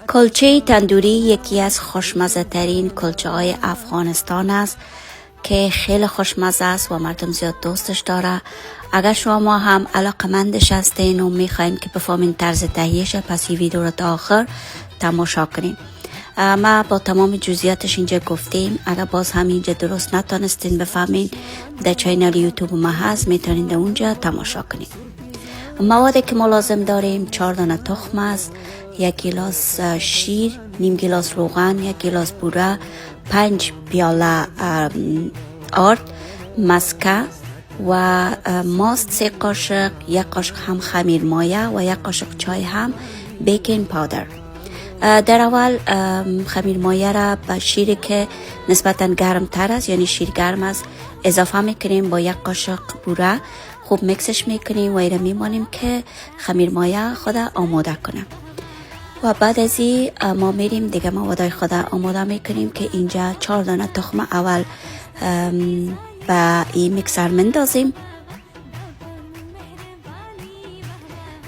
کلچه تندوری یکی از خوشمزه ترین کلچه های افغانستان است که خیلی خوشمزه است و مردم زیاد دوستش داره. اگر شما هم علاقمندش هستین و میخواین که بفهمین طرز تهیهش، پس این ویدیو رو تا آخر تماشا کنین. ما با تمام جزئیاتش اینجا گفتیم. اگر باز هم اینجا درست نتونستین بفهمین، در چینل یوتیوب ما هست، میتونین در اونجا تماشا کنین. موادی که ما لازم داریم 4 دانه تخم است، 1 گیلاس شیر، نیم گیلاس روغن، 1 گیلاس بوره، 5 پیاله آرد، مسکه و ماست 3 قاشق، 1 قاشق هم خمیر مایه و 1 قاشق چای هم بیکینگ پاودر. در اول خمیر مایه را به شیری که نسبتا گرم تر است، یعنی شیر گرم است، اضافه میکنیم با 1 قاشق بوره. خوب میکسش میکنیم و ایره میمانیم که خمیر مایه خود آماده کنه. و بعد از این ما میریم دیگه موادای خود آماده میکنیم که اینجا 4 دانه تخم اول به این میکسر مندازیم.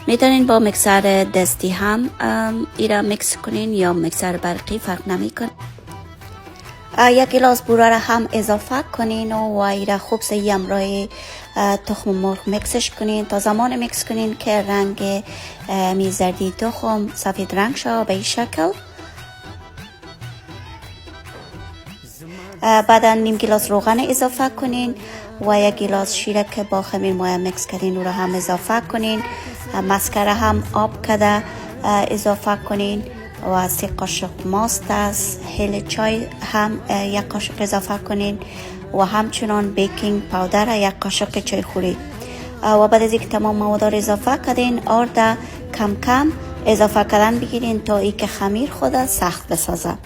میتونین با میکسر دستی هم ایره میکس کنین یا میکسر برقی، فرق نمیکنه. 1 گیلاس بوره را هم اضافه کنین و ایره خوب سهی همراه تخم مرغ میکسش کنین تا زمان میکس کنین که رنگ زردی تخم سفید رنگ شد به این شکل. بعدا نیم گیلاس روغن اضافه کنین و 1 گیلاس شیر که با خمیر مایه میکس کردین او را هم اضافه کنین. مسکره هم آب کده اضافه کنین و 3 قاشق ماست است. هل چای هم 1 قاشق اضافه کنین و همچنان بیکینگ پاودر 1 قاشق چای خوری. و بعد از اینکه تمام مواد را اضافه کردین، آرد کم کم اضافه کردن بگیرین تا ای که خمیر خود سخت بسازه.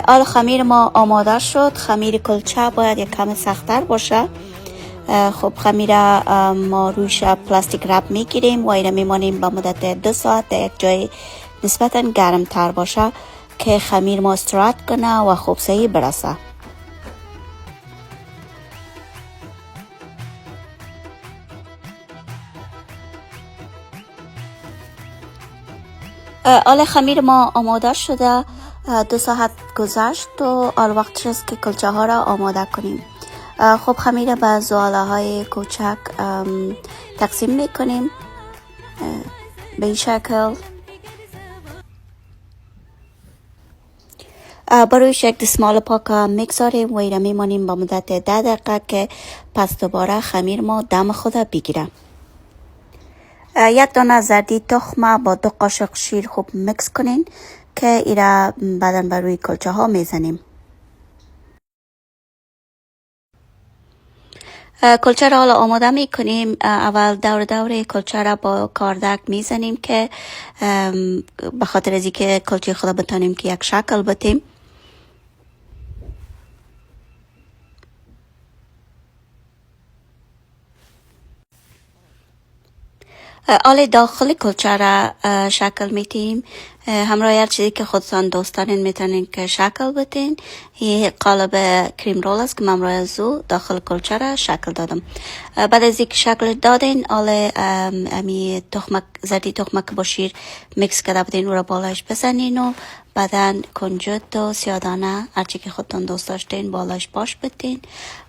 آل خمیر ما آماده شد. خمیر کلچه باید یک کم سخت‌تر باشه. خب خمیر ما رویش پلاستیک رپ میگیریم و ایره میمانیم به مدت 2 ساعت در یک جای نسبتا گرم تر باشه که خمیر ما استراحت کنه و خوب سهی برسه. آل خمیر ما آماده شده. 2 ساعت گذشت و آل وقت است که کلچه ها را آماده کنیم. خب خمیر به زواله های کوچک تقسیم میکنیم به این شکل. برویش یک دستمال پاک میگذاریم و ایره میمانیم با مدت 10 دقیقه که پس دوباره خمیر ما دم خود بگیره. 1 دانه زردی تخم با 2 قاشق شیر خوب میکس کنین که ایره بعدن بر روی کلچه ها میزنیم. کلچه را حالا آماده میکنیم. اول دور کلچه را با کاردک میزنیم که به خاطر از اینکه کلچه خود بتانیم که یک شکل بتیم. آل داخل کلچه را شکل میتیم. همراه هر چیزی که خودتان دوست دارین میتونین که شکل بدین. این قالب کریم رول است که من همراه زو داخل کلچه را شکل دادم. بعد از اینکه شکل دادین، آل امی زردی تخمه که با شیر میکس کرده بودین او را بالایش بزنین و بعدا کنجد و سیادانه هرچی که خودتان دوست داشتین بالایش باش بدین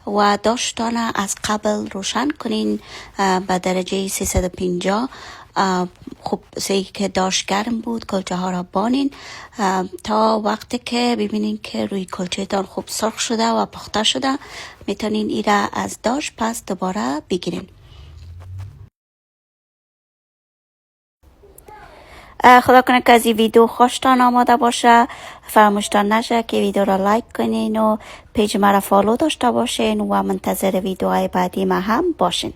و داشتانه از قبل روشن کنین به درجه 350. خوب سهی که داش گرم بود کلچه ها را بانین تا وقتی که ببینین که روی کلچه تان خوب سرخ شده و پخته شده، میتونین ایره از داش پس دوباره بگیرین. خدا کنه که از این ویدیو خوشتان آماده باشه. فراموشتان نشه که ویدیو را لایک کنین و پیج مرا فالو داشته باشین و منتظر ویدیوهای بعدی ما هم باشین.